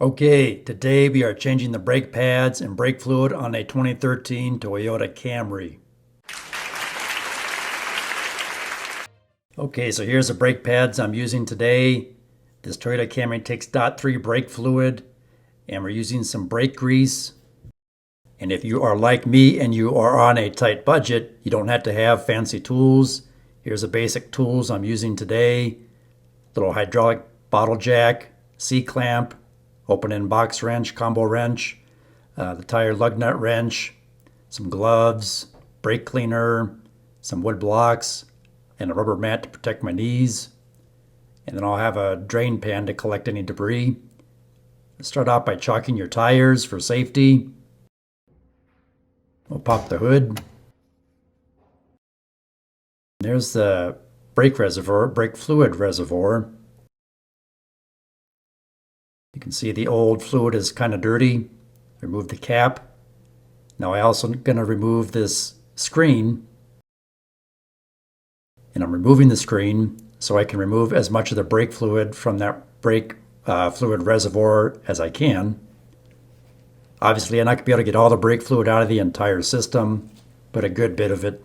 Okay, today we are changing the brake pads and brake fluid on a 2013 Toyota Camry. Okay, so here's the brake pads I'm using today. This Toyota Camry takes .3 brake fluid, and we're using some brake grease. And if you are like me and you are on a tight budget, you don't have to have fancy tools. Here's the basic tools I'm using today. Little hydraulic bottle jack, C-clamp, open-end box wrench, combo wrench, the tire lug nut wrench, some gloves, brake cleaner, some wood blocks, and a rubber mat to protect my knees. And then I'll have a drain pan to collect any debris. Start off by chalking your tires for safety. We'll pop the hood. There's the brake reservoir, brake fluid reservoir. You can see the old fluid is kind of dirty. Remove the cap. Now I also going to remove this screen. And I'm removing the screen so I can remove as much of the brake fluid from that brake fluid reservoir as I can. Obviously, I'm not going to be able to get all the brake fluid out of the entire system, but a good bit of it.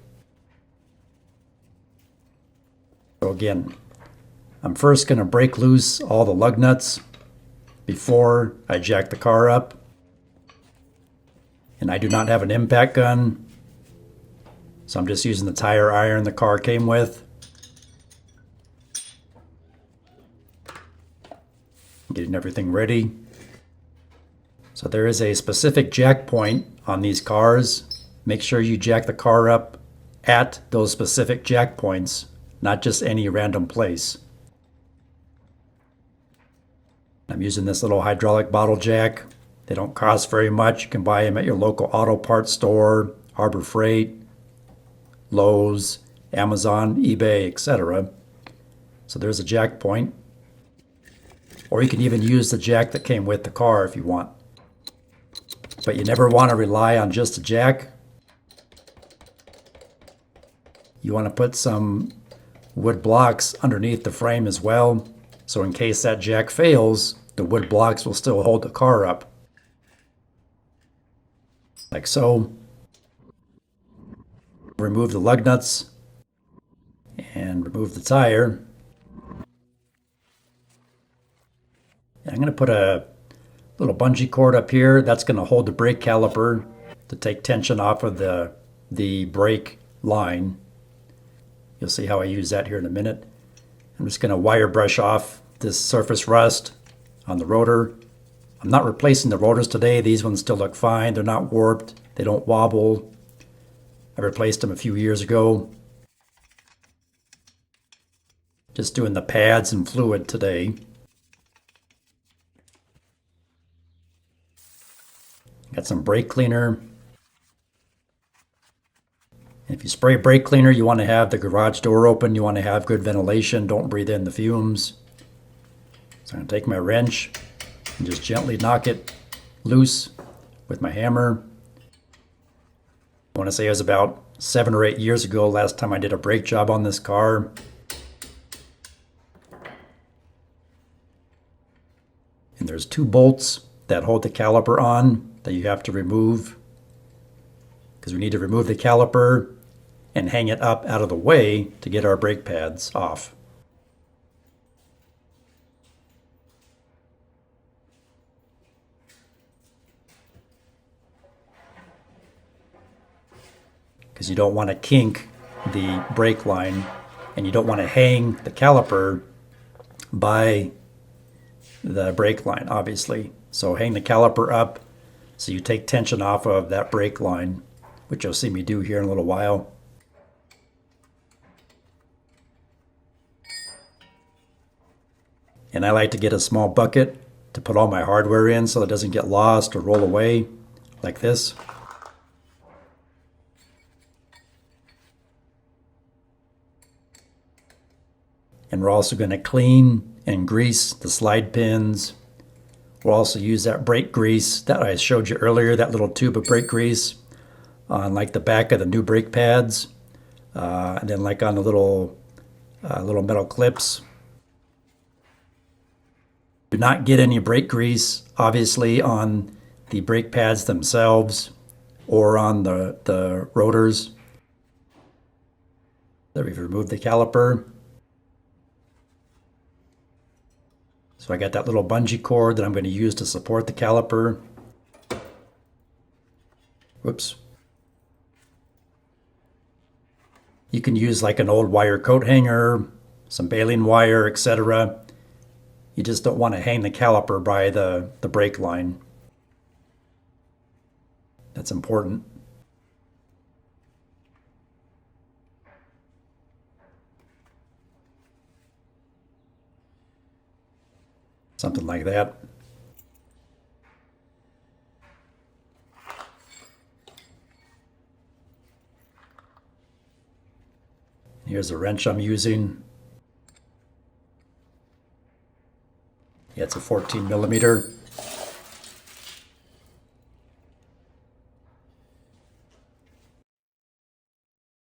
So again, I'm first going to break loose all the lug nuts before I jack the car up. And I do not have an impact gun, so I'm just using the tire iron the car came with. Getting everything ready. So there is a specific jack point on these cars. Make sure you jack the car up at those specific jack points, not just any random place. I'm using this little hydraulic bottle jack. They don't cost very much. You can buy them at your local auto parts store, Harbor Freight, Lowe's, Amazon, eBay, etc. So there's a jack point. Or you can even use the jack that came with the car if you want. But you never want to rely on just a jack. You want to put some wood blocks underneath the frame as well. So in case that jack fails, the wood blocks will still hold the car up. Like so. Remove the lug nuts and remove the tire. And I'm going to put a little bungee cord up here. That's going to hold the brake caliper to take tension off of the brake line. You'll see how I use that here in a minute. I'm just going to wire brush off this surface rust on the rotor. I'm not replacing the rotors today. These ones still look fine. They're not warped. They don't wobble. I replaced them a few years ago. Just doing the pads and fluid today. Got some brake cleaner. If you spray brake cleaner, you want to have the garage door open. You want to have good ventilation. Don't breathe in the fumes. So I'm going to take my wrench and just gently knock it loose with my hammer. I want to say it was about 7 or 8 years ago last time I did a brake job on this car. And there's 2 bolts that hold the caliper on that you have to remove, because we need to remove the caliper and hang it up out of the way to get our brake pads off. Because you don't want to kink the brake line, and you don't want to hang the caliper by the brake line, obviously. So hang the caliper up so you take tension off of that brake line, which you'll see me do here in a little while. And I like to get a small bucket to put all my hardware in so it doesn't get lost or roll away like this. And we're also going to clean and grease the slide pins. We'll also use that brake grease that I showed you earlier, that little tube of brake grease on like the back of the new brake pads, and then like on the little metal clips. Do not get any brake grease obviously on the brake pads themselves or on the rotors. There, we've removed the caliper. So I got that little bungee cord that I'm going to use to support the caliper. Whoops. You can use like an old wire coat hanger, some baling wire, etc. You just don't want to hang the caliper by the brake line. That's important. Something like that. Here's the wrench I'm using. Yeah, it's a 14 millimeter.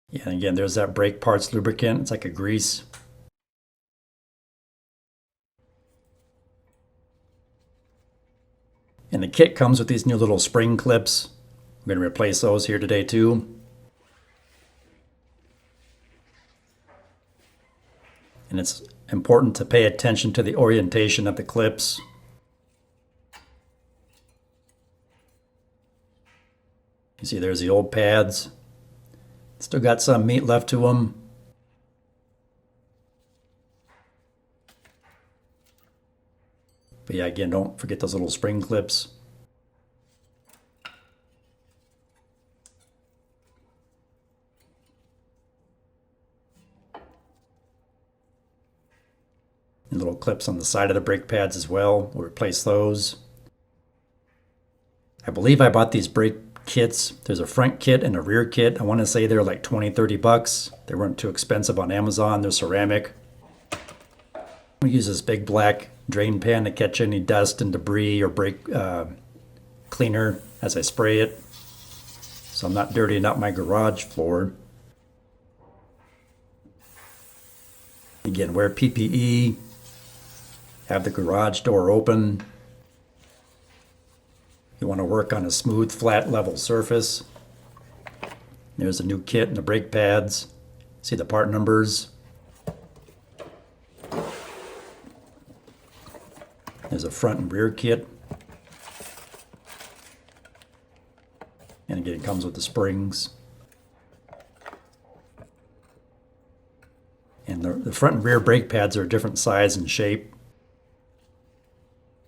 Yeah, and again, there's that brake parts lubricant. It's like a grease. And the kit comes with these new little spring clips. I'm going to replace those here today too. And it's important to pay attention to the orientation of the clips. You see there's the old pads. Still got some meat left to them. But yeah, again, don't forget those little spring clips. And little clips on the side of the brake pads as well. We'll replace those. I believe I bought these brake kits. There's a front kit and a rear kit. I want to say they're like 20, 30 bucks. They weren't too expensive on Amazon. They're ceramic. We use this big black drain pan to catch any dust and debris or brake cleaner as I spray it, so I'm not dirtying up my garage floor. Again, wear PPE, have the garage door open. You want to work on a smooth, flat, level surface. There's a new kit and the brake pads. See the part numbers. There's a front and rear kit. And again, it comes with the springs. And the front and rear brake pads are a different size and shape.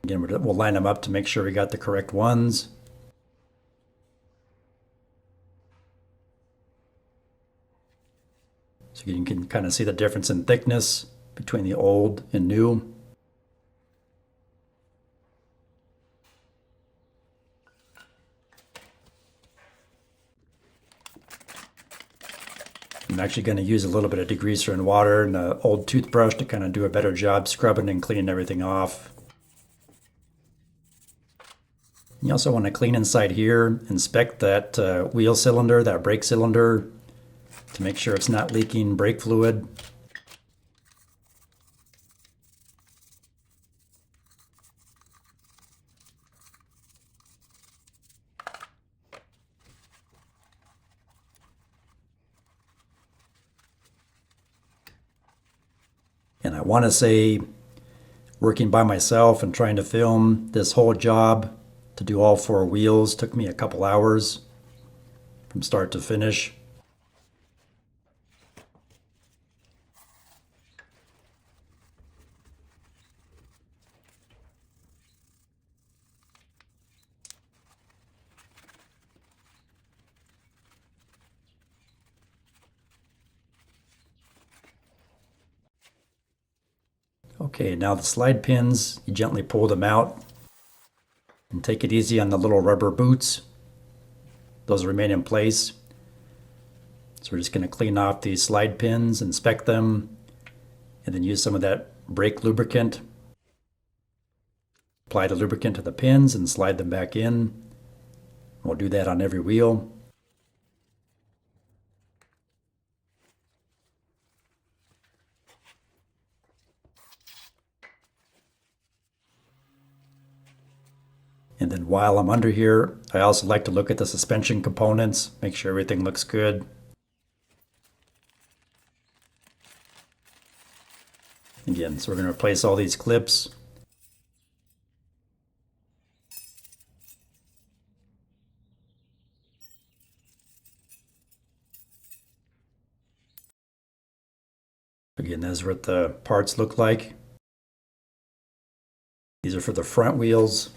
Again, we'll line them up to make sure we got the correct ones. So you can kind of see the difference in thickness between the old and new. I'm actually going to use a little bit of degreaser and water and an old toothbrush to kind of do a better job scrubbing and cleaning everything off. You also want to clean inside here, inspect that wheel cylinder, that brake cylinder, to make sure it's not leaking brake fluid. And I want to say, working by myself and trying to film this whole job to do all 4 wheels took me a couple hours from start to finish. Okay, now the slide pins, you gently pull them out and take it easy on the little rubber boots. Those remain in place. So we're just going to clean off these slide pins, inspect them, and then use some of that brake lubricant. Apply the lubricant to the pins and slide them back in. We'll do that on every wheel. And then while I'm under here, I also like to look at the suspension components, make sure everything looks good. Again, so we're going to replace all these clips. Again, that's what the parts look like. These are for the front wheels.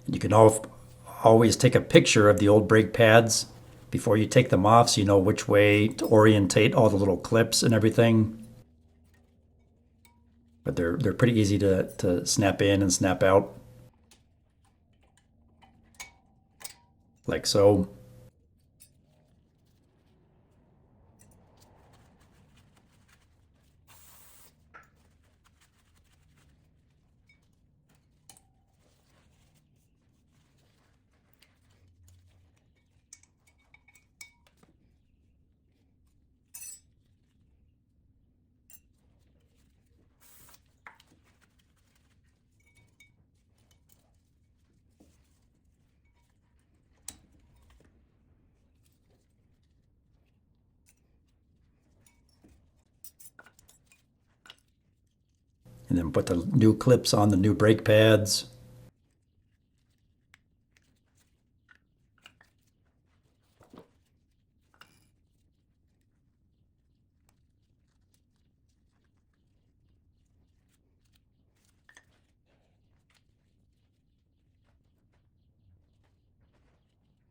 You can always take a picture of the old brake pads before you take them off so you know which way to orientate all the little clips and everything. But they're pretty easy to snap in and snap out. Like so. And then put the new clips on the new brake pads.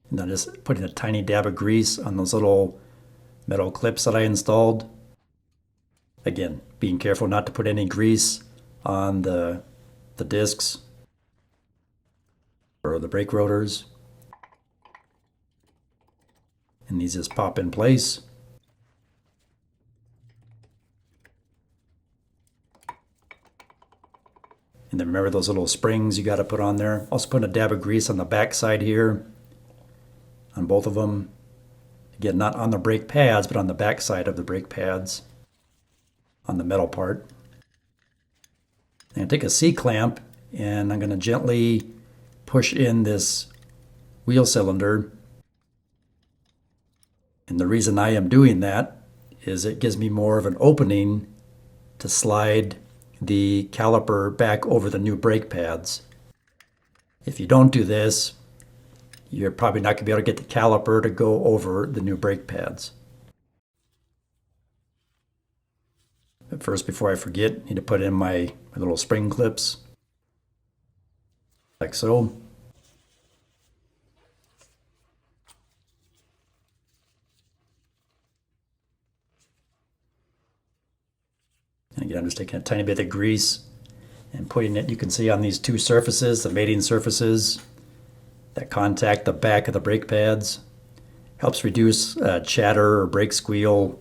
And then just putting a tiny dab of grease on those little metal clips that I installed. Again, being careful not to put any grease on the discs or the brake rotors. And these just pop in place. And then remember those little springs you got to put on there. Also put a dab of grease on the back side here, on both of them. Again, not on the brake pads, but on the back side of the brake pads, on the metal part. And take a C-clamp, and I'm going to gently push in this wheel cylinder. And the reason I am doing that is it gives me more of an opening to slide the caliper back over the new brake pads. If you don't do this, you're probably not going to be able to get the caliper to go over the new brake pads. But first, before I forget, I need to put in my little spring clips, like so. And again, I'm just taking a tiny bit of grease and putting it, you can see on these two surfaces, the mating surfaces that contact the back of the brake pads. Helps reduce chatter or brake squeal.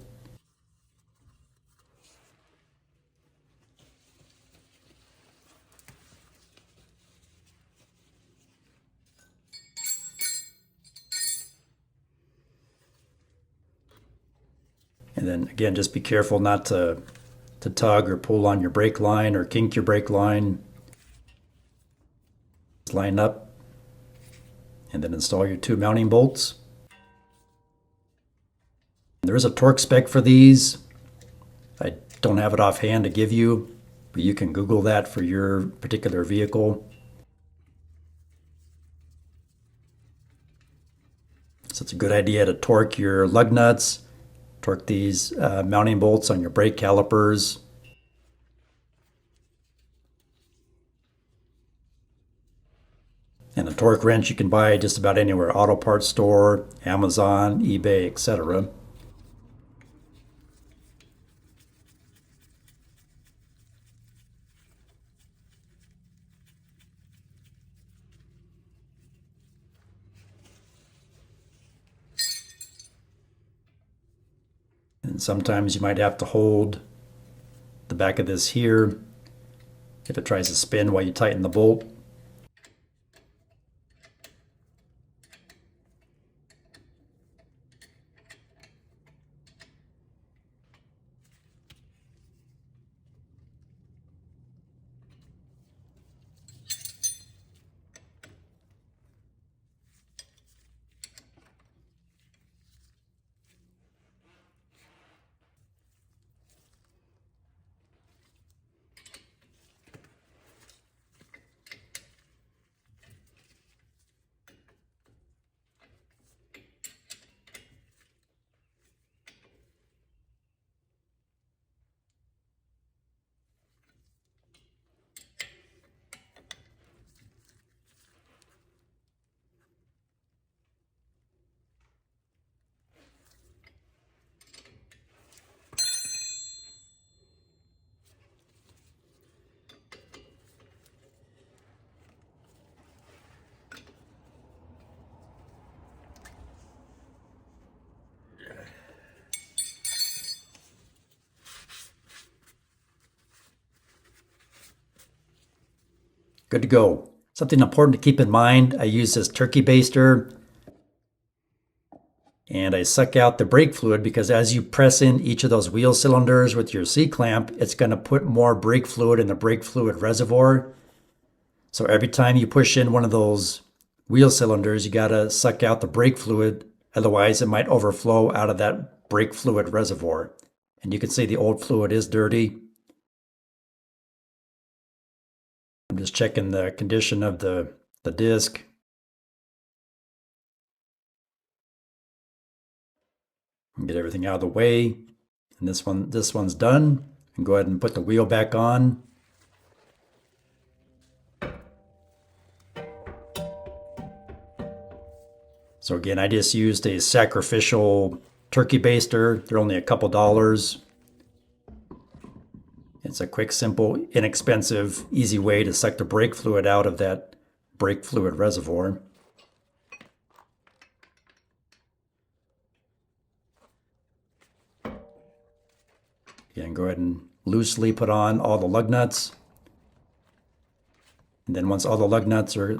And then again, just be careful not to tug or pull on your brake line or kink your brake line. Just line up and then install your two mounting bolts. There is a torque spec for these. I don't have it offhand to give you, but you can Google that for your particular vehicle. So it's a good idea to torque your lug nuts, torque these mounting bolts on your brake calipers. And a torque wrench you can buy just about anywhere, auto parts store, Amazon, eBay, etc. And sometimes you might have to hold the back of this here if it tries to spin while you tighten the bolt. good to go. Something important to keep in mind, I use this turkey baster and I suck out the brake fluid because as you press in each of those wheel cylinders with your C-clamp, it's going to put more brake fluid in the brake fluid reservoir. So every time you push in one of those wheel cylinders, you got to suck out the brake fluid. Otherwise, it might overflow out of that brake fluid reservoir. And you can see the old fluid is dirty. I'm just checking the condition of the disc. Get everything out of the way. And this one's done. And go ahead and put the wheel back on. So again, I just used a sacrificial turkey baster. They're only a couple dollars. It's a quick, simple, inexpensive, easy way to suck the brake fluid out of that brake fluid reservoir. Again, go ahead and loosely put on all the lug nuts. And then once all the lug nuts are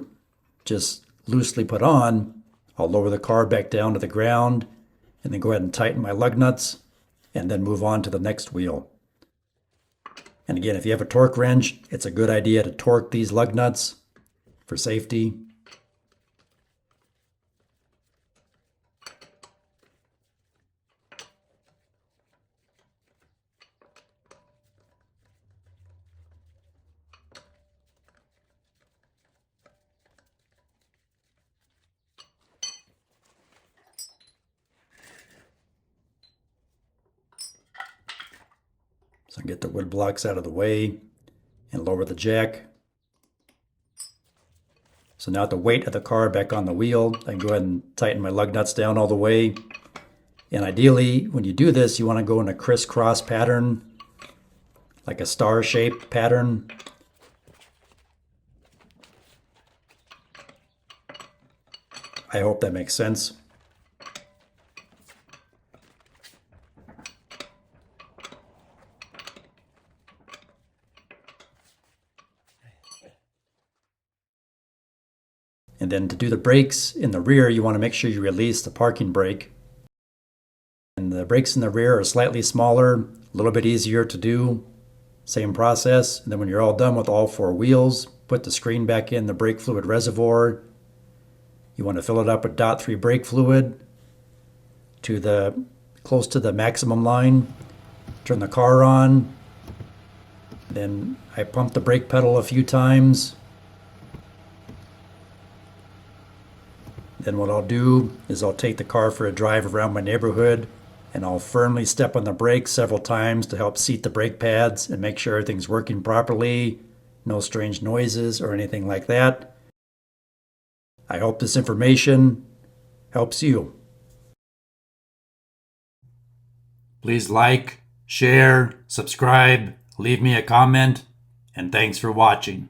just loosely put on, I'll lower the car back down to the ground and then go ahead and tighten my lug nuts and then move on to the next wheel. And again, if you have a torque wrench, it's a good idea to torque these lug nuts for safety. So get the wood blocks out of the way and lower the jack. So now with the weight of the car back on the wheel, I can go ahead and tighten my lug nuts down all the way. And ideally, when you do this, you want to go in a crisscross pattern, like a star-shaped pattern. I hope that makes sense. And then to do the brakes in the rear, you want to make sure you release the parking brake. And the brakes in the rear are slightly smaller, a little bit easier to do. Same process. And then when you're all done with all four wheels, put the screen back in the brake fluid reservoir. You want to fill it up with .3 brake fluid to close to the maximum line. Turn the car on. Then I pump the brake pedal a few times. Then what I'll do is I'll take the car for a drive around my neighborhood and I'll firmly step on the brakes several times to help seat the brake pads and make sure everything's working properly, no strange noises or anything like that. I hope this information helps you. Please like, share, subscribe, leave me a comment, and thanks for watching.